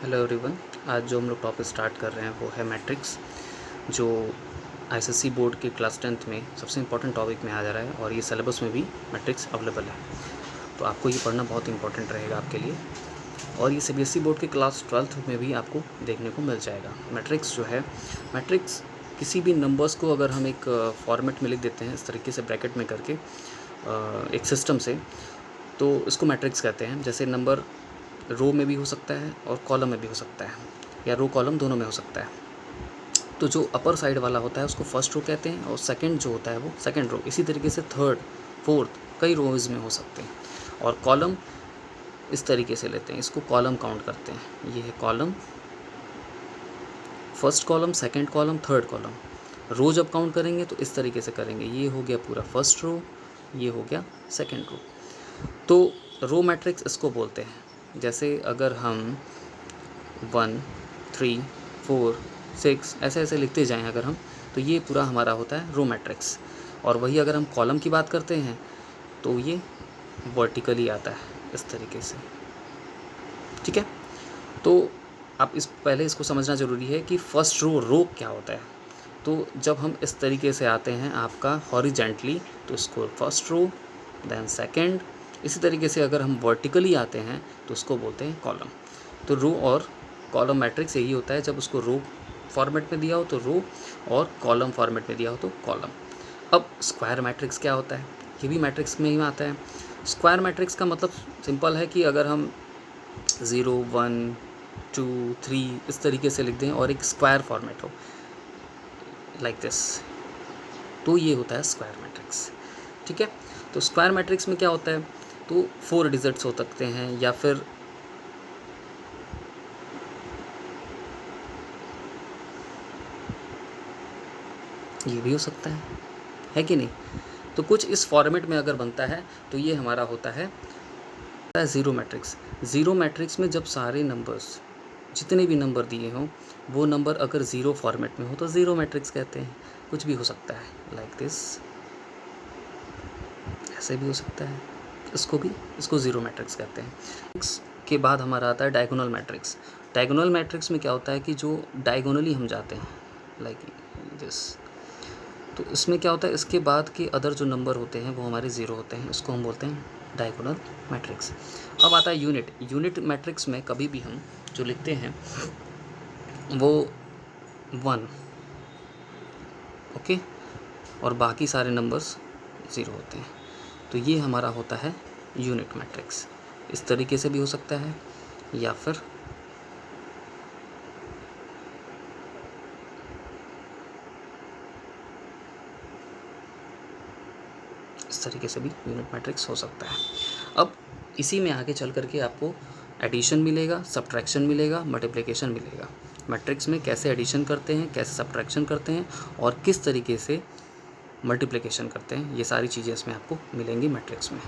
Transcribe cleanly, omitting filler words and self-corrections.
Hello everyone. आज जो हम लोग टॉपिक स्टार्ट कर रहे हैं वो है मैट्रिक्स, जो आईसीएसई बोर्ड के क्लास 10th में सबसे इम्पोर्टेंट टॉपिक में आ जा रहा है और ये सिलेबस में भी मैट्रिक्स अवेलेबल है, तो आपको ये पढ़ना बहुत इंपॉर्टेंट रहेगा आपके लिए। और ये सीबीएसई बोर्ड के क्लास 12th में भी आपको देखने को मिल जाएगा। मैट्रिक्स जो है, मैट्रिक्स किसी भी नंबर्स को अगर हम एक फॉर्मेट में लिख देते हैं इस तरीके से ब्रैकेट में करके एक सिस्टम से, तो इसको मैट्रिक्स कहते हैं। जैसे नंबर रो में भी हो सकता है और कॉलम में भी हो सकता है, या रो कॉलम दोनों में हो सकता है। तो जो अपर साइड वाला होता है उसको फर्स्ट रो कहते हैं, और सेकंड जो होता है वो सेकंड रो। इसी तरीके से थर्ड, फोर्थ, कई रोज में हो सकते हैं। और कॉलम इस तरीके से लेते हैं, इसको कॉलम काउंट करते हैं। ये है column, first column, second column, third column. Row जब काउंट करेंगे तो इस तरीके से करेंगे। ये हो गया पूरा फर्स्ट रो, ये हो गया सेकंड रो। तो रो मैट्रिक्स इसको बोलते हैं। जैसे अगर हम 1, 3, 4, 6 ऐसे ऐसे लिखते जाएं अगर हम, तो ये पूरा हमारा होता है रो मैट्रिक्स। और वही अगर हम कॉलम की बात करते हैं तो ये वर्टिकली आता है इस तरीके से। ठीक है, तो आप पहले इसको समझना ज़रूरी है कि फर्स्ट रो क्या होता है। तो जब हम इस तरीके से आते हैं आपका हॉरिजेंटली, तो इसको फर्स्ट रो, देन सेकंड। इसी तरीके से अगर हम वर्टिकली आते हैं तो उसको बोलते हैं कॉलम। तो रो और कॉलम मैट्रिक्स यही होता है। जब उसको रो फॉर्मेट में दिया हो तो रो, और कॉलम फॉर्मेट में दिया हो तो कॉलम। अब स्क्वायर मैट्रिक्स क्या होता है, ये भी मैट्रिक्स में ही आता है। स्क्वायर मैट्रिक्स का मतलब सिंपल है कि अगर हम 0, 1, 2, 3 इस तरीके से लिख दें और एक स्क्वायर फॉर्मेट हो लाइक दिस, तो ये होता है स्क्वायर मैट्रिक्स। ठीक है, तो स्क्वायर मैट्रिक्स में क्या होता है, तो 4 डिजिट्स हो सकते हैं, या फिर ये भी हो सकता है कि नहीं। तो कुछ इस फॉर्मेट में अगर बनता है तो ये हमारा होता है ज़ीरो मैट्रिक्स। ज़ीरो मैट्रिक्स में जब सारे नंबर्स, जितने भी नंबर दिए हों, वो नंबर अगर ज़ीरो फॉर्मेट में हो तो ज़ीरो मैट्रिक्स कहते हैं। कुछ भी हो सकता है लाइक दिस, ऐसे भी हो सकता है, इसको ज़ीरो मैट्रिक्स कहते हैं। इसके बाद हमारा आता है डायगोनल मैट्रिक्स। डायगोनल मैट्रिक्स में क्या होता है कि जो डायगोनली हम जाते हैं लाइक दिस, तो इसमें क्या होता है, इसके बाद के अदर जो नंबर होते हैं वो हमारे ज़ीरो होते हैं, इसको हम बोलते हैं डायगोनल मैट्रिक्स। अब आता है यूनिट। यूनिट मैट्रिक्स में कभी भी हम जो लिखते हैं वो 1, ओके, और बाकी सारे नंबर्स ज़ीरो होते हैं, तो ये हमारा होता है यूनिट मैट्रिक्स। इस तरीके से भी हो सकता है, या फिर इस तरीके से भी यूनिट मैट्रिक्स हो सकता है। अब इसी में आगे चल करके आपको एडिशन मिलेगा, सब्ट्रैक्शन मिलेगा, मल्टीप्लिकेशन मिलेगा। मैट्रिक्स में कैसे एडिशन करते हैं, कैसे सब्ट्रैक्शन करते हैं, और किस तरीके से मल्टीप्लिकेशन करते हैं, ये सारी चीज़ें इसमें आपको मिलेंगी मैट्रिक्स में।